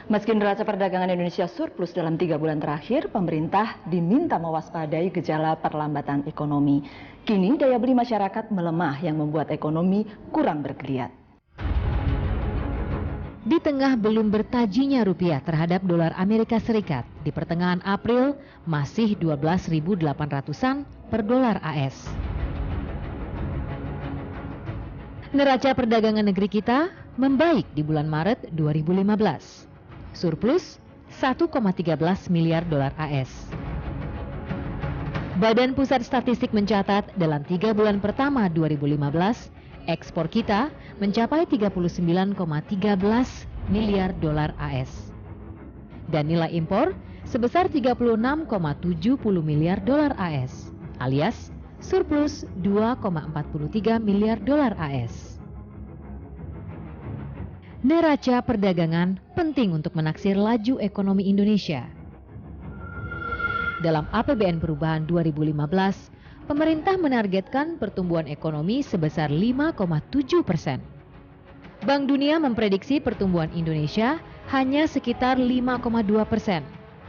Meski neraca perdagangan Indonesia surplus dalam 3 bulan terakhir, pemerintah diminta mewaspadai gejala perlambatan ekonomi. Kini daya beli masyarakat melemah yang membuat ekonomi kurang bergeliat. Di tengah belum bertajinya rupiah terhadap dolar Amerika Serikat, di pertengahan April masih 12.800-an per dolar AS. Neraca perdagangan negeri kita membaik di bulan Maret 2015. Surplus 1,13 miliar dolar AS. Badan Pusat Statistik mencatat dalam 3 bulan pertama 2015, ekspor kita mencapai 39,13 miliar dolar AS. Dan nilai impor sebesar 36,70 miliar dolar AS, alias surplus 2,43 miliar dolar AS. Neraca perdagangan penting untuk menaksir laju ekonomi Indonesia. Dalam APBN Perubahan 2015, pemerintah menargetkan pertumbuhan ekonomi sebesar 5,7%. Bank Dunia memprediksi pertumbuhan Indonesia hanya sekitar 5,2%.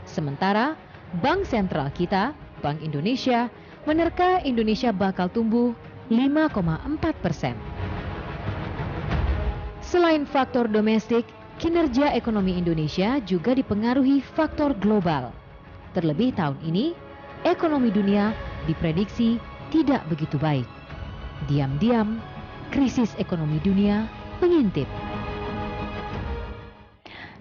Sementara Bank Sentral kita, Bank Indonesia, menerka Indonesia bakal tumbuh 5,4%. Selain faktor domestik, kinerja ekonomi Indonesia juga dipengaruhi faktor global. Terlebih tahun ini, ekonomi dunia diprediksi tidak begitu baik. Diam-diam, krisis ekonomi dunia mengintip.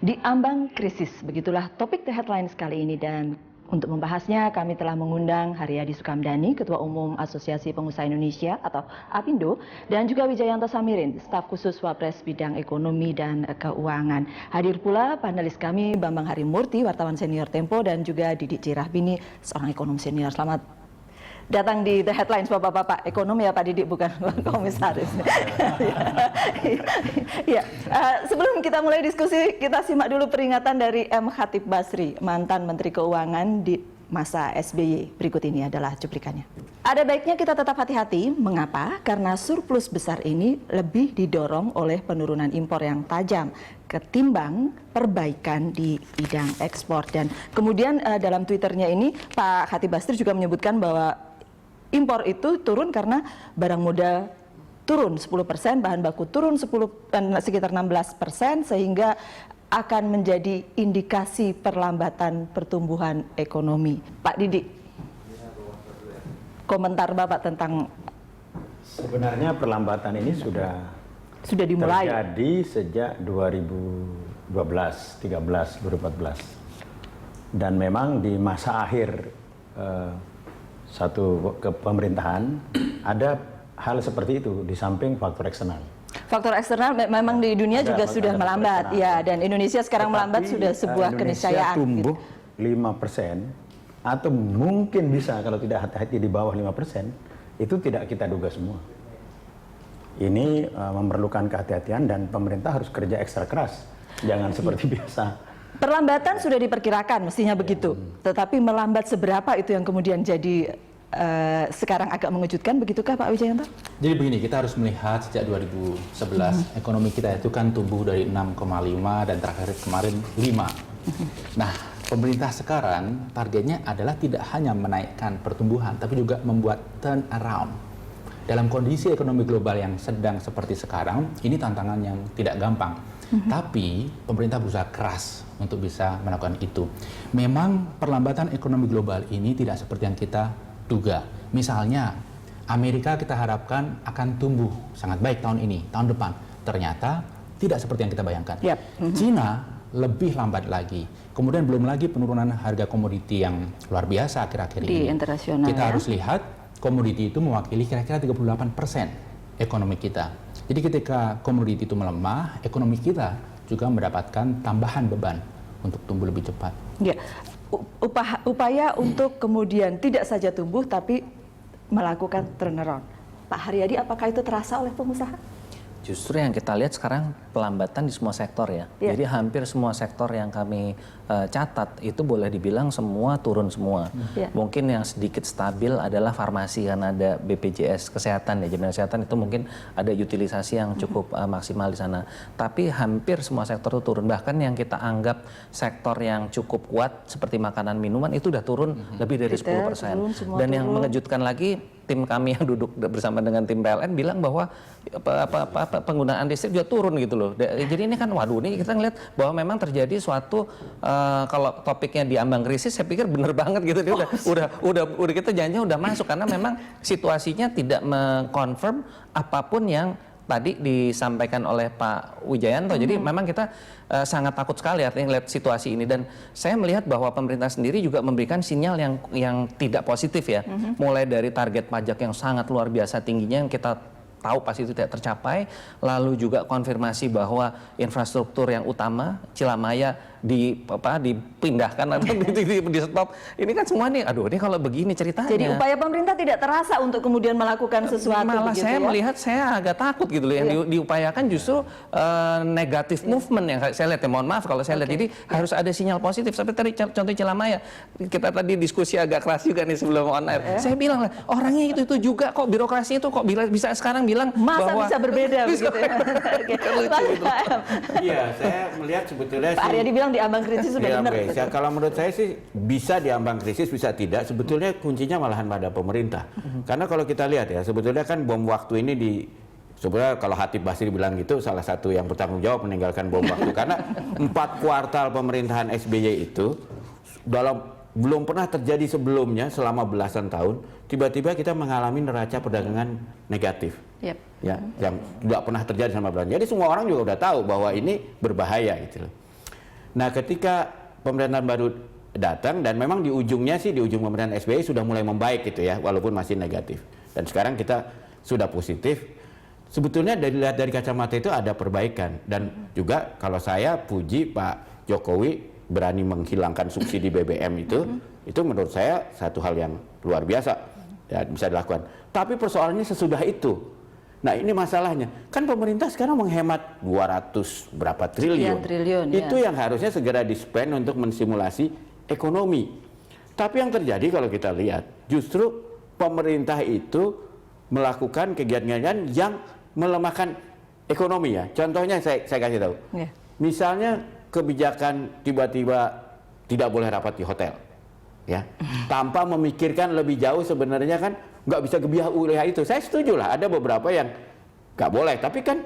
Di ambang krisis, begitulah topik The Headlines kali ini, dan untuk membahasnya kami telah mengundang Haryadi Sukamdhani, Ketua Umum Asosiasi Pengusaha Indonesia atau APindo, dan juga Wijayanto Samirin, Staf Khusus Wapres Bidang Ekonomi dan Keuangan. Hadir pula panelis kami Bambang Harimurti, wartawan senior Tempo, dan juga Didik Cirahbini, seorang ekonom senior. Selamat datang di The Headlines, Bapak-bapak ekonomi ya Pak Didik, bukan komisaris. Ya, sebelum kita mulai diskusi, kita simak dulu peringatan dari M. Khatib Basri, mantan Menteri Keuangan di masa SBY. Berikut ini adalah cuplikannya. Ada baiknya kita tetap hati-hati. Mengapa? Karena surplus besar ini lebih didorong oleh penurunan impor yang tajam ketimbang perbaikan di bidang ekspor. Dan kemudian dalam Twitternya ini Pak Khatib Basri juga menyebutkan bahwa impor itu turun karena barang modal turun 10%, bahan baku turun sekitar 16%, sehingga akan menjadi indikasi perlambatan pertumbuhan ekonomi. Pak Didik, komentar Bapak tentang... Sebenarnya perlambatan ini sudah dimulai terjadi sejak 2012, 13, 2014. Dan memang di masa akhir satu kepemerintahan ada hal seperti itu di samping faktor eksternal. Faktor eksternal memang di dunia juga sudah melambat, ya, dan Indonesia sekarang melambat sudah sebuah keniscayaan. Indonesia tumbuh 5% atau mungkin bisa kalau tidak hati-hati di bawah 5%, itu tidak kita duga semua. Ini memerlukan kehati-hatian dan pemerintah harus kerja ekstra keras, jangan seperti biasa. Perlambatan sudah diperkirakan, mestinya begitu. Tetapi melambat seberapa itu yang kemudian jadi sekarang agak mengejutkan, begitukah Pak Wijayanto? Jadi begini, kita harus melihat sejak 2011 ekonomi kita itu kan tumbuh dari 6,5 dan terakhir kemarin 5. Nah, pemerintah sekarang targetnya adalah tidak hanya menaikkan pertumbuhan, tapi juga membuat turn around. Dalam kondisi ekonomi global yang sedang seperti sekarang, ini tantangan yang tidak gampang. Tapi pemerintah berusaha keras untuk bisa melakukan itu. Memang perlambatan ekonomi global ini tidak seperti yang kita duga. Misalnya, Amerika kita harapkan akan tumbuh sangat baik tahun ini, tahun depan. Ternyata tidak seperti yang kita bayangkan. Cina lebih lambat lagi. Kemudian belum lagi penurunan harga komoditi yang luar biasa akhir-akhir ini. Di internasional, kita harus lihat komoditi itu mewakili kira-kira 38% ekonomi kita. Jadi ketika komoditi itu melemah, ekonomi kita juga mendapatkan tambahan beban untuk tumbuh lebih cepat. Ya, upaya untuk kemudian tidak saja tumbuh tapi melakukan turnaround. Pak Haryadi, apakah itu terasa oleh pengusaha? Justru yang kita lihat sekarang pelambatan di semua sektor ya. Iya. Jadi hampir semua sektor yang kami catat itu boleh dibilang semua turun semua. Iya. Mungkin yang sedikit stabil adalah farmasi karena ada BPJS kesehatan ya, jaminan kesehatan itu mungkin ada utilisasi yang cukup maksimal di sana. Tapi hampir semua sektor itu turun. Bahkan yang kita anggap sektor yang cukup kuat seperti makanan minuman itu udah turun lebih dari 10%. Dan yang mengejutkan lagi, tim kami yang duduk bersama dengan tim PLN bilang bahwa penggunaan listrik juga turun gitu loh. Jadi ini kan waduh, ini kita ngeliat bahwa memang terjadi suatu kalau topiknya di ambang krisis, saya pikir bener banget gitu. Dia udah kita janjinya udah masuk karena memang situasinya tidak mengkonfirm apapun yang tadi disampaikan oleh Pak Wijayanto. Jadi memang kita sangat takut sekali artinya lihat situasi ini, dan saya melihat bahwa pemerintah sendiri juga memberikan sinyal yang tidak positif ya. Mulai dari target pajak yang sangat luar biasa tingginya yang kita tahu pasti itu tidak tercapai, lalu juga konfirmasi bahwa infrastruktur yang utama Cilamaya dipindahkan atau di stop. Ini kan semua nih, aduh ini kalau begini ceritanya. Jadi upaya pemerintah tidak terasa untuk kemudian melakukan sesuatu. Malah begitu saya ya? melihat, saya agak takut gitu loh. Yang diupayakan justru negatif movement yang saya lihat ya. Mohon maaf kalau saya lihat. Jadi harus ada sinyal positif. Sampai tadi contoh Cilamaya, kita tadi diskusi agak keras juga nih sebelum on air. Saya bilang lah, orangnya itu juga kok, birokrasi itu kok bisa sekarang bilang masa bahwa bisa berbeda begitu ya. Iya, saya melihat sebetulnya Pak Aryadi bilang di ambang krisis sudah benar. Kalau menurut saya sih bisa di ambang krisis, bisa tidak. Sebetulnya kuncinya malahan pada pemerintah. Karena kalau kita lihat ya, sebetulnya kan bom waktu ini sebenarnya kalau Khatib Basri bilang gitu, salah satu yang bertanggung jawab meninggalkan bom waktu. Karena 4 kuartal pemerintahan SBY itu belum pernah terjadi sebelumnya selama belasan tahun. Tiba-tiba kita mengalami neraca perdagangan negatif. Yep. Ya, yang tidak pernah terjadi sama belanja. Jadi semua orang juga udah tahu bahwa ini berbahaya gitu loh. Nah, ketika pemerintahan baru datang, dan memang di ujung pemerintahan SBY sudah mulai membaik gitu ya, walaupun masih negatif. Dan sekarang kita sudah positif. Sebetulnya dilihat dari kacamata itu ada perbaikan, dan juga kalau saya puji Pak Jokowi berani menghilangkan subsidi BBM itu menurut saya satu hal yang luar biasa ya, bisa dilakukan. Tapi persoalannya sesudah itu. Nah, ini masalahnya. Kan pemerintah sekarang menghemat 200 berapa triliun. Itu yang harusnya segera di-spend untuk mensimulasi ekonomi. Tapi yang terjadi kalau kita lihat, justru pemerintah itu melakukan kegiatan yang melemahkan ekonomi ya. Contohnya saya kasih tahu. Misalnya kebijakan tiba-tiba tidak boleh rapat di hotel. Ya, tanpa memikirkan lebih jauh sebenarnya kan nggak bisa gebiah wilayah itu. Saya setuju lah, ada beberapa yang nggak boleh, tapi kan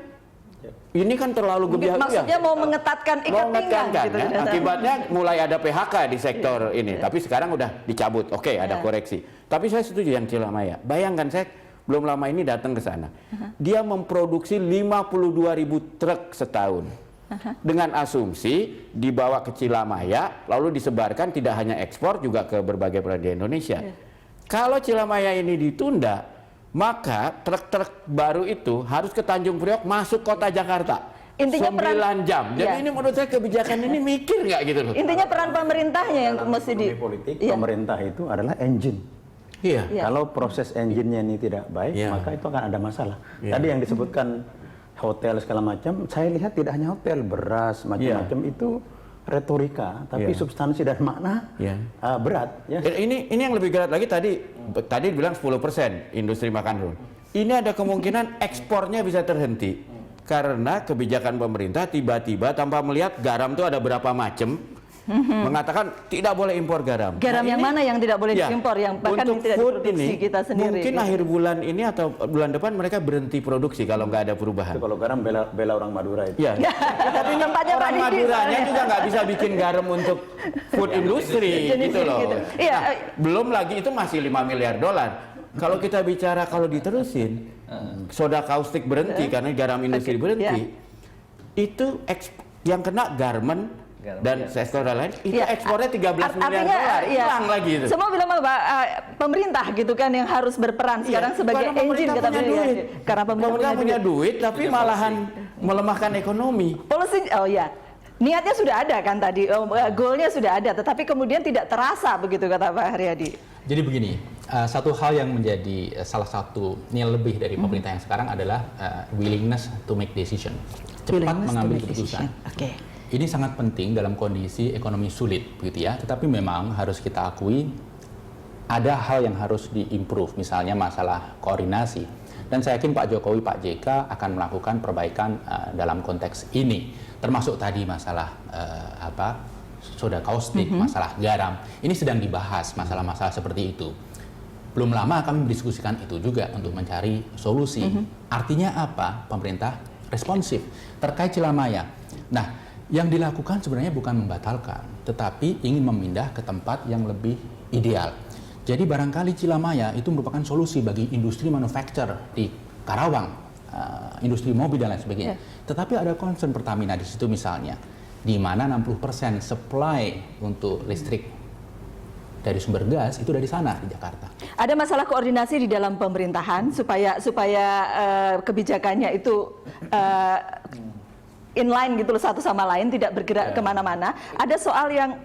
ini kan terlalu gebiah. Maksudnya mau mengetatkan ikat pinggang gitu. Ya. Akibatnya mulai ada PHK di sektor ini, tapi sekarang udah dicabut. Oke, ada koreksi. Tapi saya setuju yang Cilamaya. Bayangkan, saya belum lama ini datang ke sana. Dia memproduksi 52.000 truk setahun. Dengan asumsi dibawa ke Cilamaya, lalu disebarkan tidak hanya ekspor, juga ke berbagai daerah di Indonesia. Kalau Cilamaya ini ditunda, maka truk-truk baru itu harus ke Tanjung Priok masuk kota Jakarta. Intinya 9 jam. Jadi ini menurut saya kebijakan ini mikir nggak gitu loh. Intinya peran pemerintahnya yang mesti politik, pemerintah itu adalah engine. Iya. Kalau proses engine-nya ini tidak baik, maka itu akan ada masalah. Tadi yang disebutkan hotel segala macam, saya lihat tidak hanya hotel, beras macam-macam itu retorika, tapi substansi dan makna berat. Ya. Ini yang lebih berat lagi, tadi bilang 10% industri makanan. Ini ada kemungkinan ekspornya bisa terhenti karena kebijakan pemerintah tiba-tiba tanpa melihat garam itu ada berapa macam. Mengatakan tidak boleh impor garam. Garam yang mana yang tidak boleh diimpor, yang bahkan untuk tidak food diproduksi ini, kita sendiri. mungkin akhir bulan ini atau bulan depan mereka berhenti produksi kalau nggak ada perubahan. Itu kalau garam bela orang Madura itu. Ya. Tapi orang Maduranya juga nggak bisa bikin garam untuk food industry gitu loh. Nah, belum lagi itu masih 5 miliar dolar. Kalau kita bicara kalau diterusin, soda kaustik berhenti karena garam industri berhenti, itu yang kena garment dan sektor lain itu ekspornya 13 miliar dolar, hilang lagi itu. Semua bilang pemerintah gitu kan yang harus berperan sekarang sebagai engine kata beliau. Karena pemerintah punya duit tapi malahan melemahkan ekonomi. Policy, niatnya sudah ada kan tadi, goalnya sudah ada, tetapi kemudian tidak terasa begitu kata Pak Haryadi. Jadi begini, satu hal yang menjadi salah satu nilai lebih dari pemerintah yang sekarang adalah willingness to make decision, cepat mengambil keputusan. Oke. Ini sangat penting dalam kondisi ekonomi sulit, begitu ya. Tetapi memang harus kita akui ada hal yang harus diimprove, misalnya masalah koordinasi. Dan saya yakin Pak Jokowi, Pak JK akan melakukan perbaikan dalam konteks ini, termasuk tadi masalah soda kaustik, masalah garam. Ini sedang dibahas masalah-masalah seperti itu. Belum lama kami mendiskusikan itu juga untuk mencari solusi. Artinya apa? Pemerintah responsif terkait Cilamaya. Nah, yang dilakukan sebenarnya bukan membatalkan, tetapi ingin memindah ke tempat yang lebih ideal. Jadi barangkali Cilamaya itu merupakan solusi bagi industri manufaktur di Karawang, industri mobil dan lain sebagainya. Tetapi ada concern Pertamina di situ misalnya, di mana 60% supply untuk listrik dari sumber gas itu dari sana di Jakarta. Ada masalah koordinasi di dalam pemerintahan supaya kebijakannya itu inline gitu loh satu sama lain, tidak bergerak kemana-mana. Ada soal yang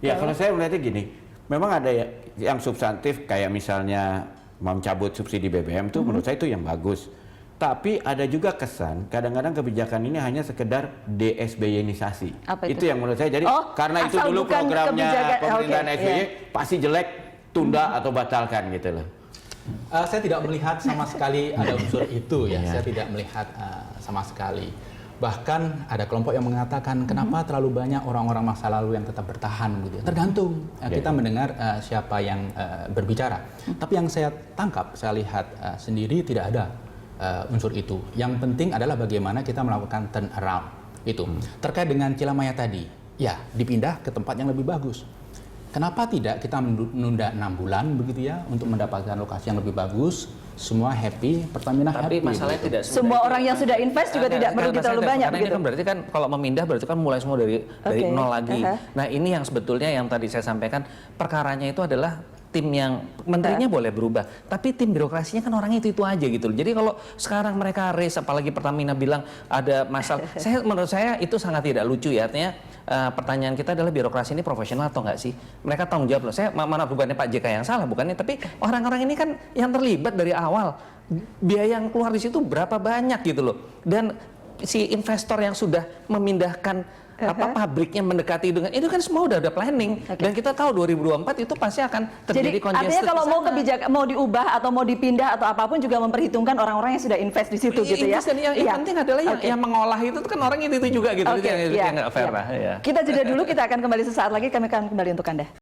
kalau saya melihatnya gini, memang ada yang substantif kayak misalnya mencabut subsidi BBM itu menurut saya itu yang bagus. Tapi ada juga kesan kadang-kadang kebijakan ini hanya sekedar DSBY-nisasi. Itu yang menurut saya. Jadi karena itu dulu programnya pemerintahan SBY pasti jelek, tunda atau batalkan gitu loh. Saya tidak melihat sama sekali ada unsur itu ya. Saya tidak melihat sama sekali. Bahkan ada kelompok yang mengatakan kenapa terlalu banyak orang-orang masa lalu yang tetap bertahan gitu. Tergantung kita mendengar siapa yang berbicara. Tapi yang saya tangkap, saya lihat sendiri tidak ada unsur itu. Yang penting adalah bagaimana kita melakukan turn around itu. Terkait dengan Cilamaya tadi, ya dipindah ke tempat yang lebih bagus. Kenapa tidak kita menunda 6 bulan begitu ya untuk mendapatkan lokasi yang lebih bagus, semua happy, Pertamina tapi happy. masalahnya gitu. tidak semua orang yang sudah invest juga tidak merugi terlalu banyak karena begitu. ini kan berarti kan kalau memindah berarti kan mulai semua dari nol lagi. Nah, ini yang sebetulnya yang tadi saya sampaikan perkaranya itu adalah tim yang menterinya boleh berubah, tapi tim birokrasinya kan orang itu aja gitu loh. Jadi kalau sekarang mereka raise, apalagi Pertamina bilang ada masalah, menurut saya itu sangat tidak lucu ya. Artinya pertanyaan kita adalah birokrasi ini profesional atau enggak sih? Mereka tanggung jawab loh. Saya mana bukannya Pak JK yang salah, bukannya, tapi orang-orang ini kan yang terlibat dari awal. Biaya yang keluar di situ berapa banyak gitu loh. Dan si investor yang sudah memindahkan pabriknya mendekati dengan itu kan semua udah ada planning dan kita tahu 2024 itu pasti akan terjadi congested. Artinya kalau mau kebijakan mau diubah atau mau dipindah atau apapun juga memperhitungkan orang-orang yang sudah invest di situ gitu ya. Yang penting adalah yang mengolah itu kan orang itu juga gitu. Itu yang nggak fair lah. Kita jeda dulu, kita akan kembali sesaat lagi, kami akan kembali untuk Anda.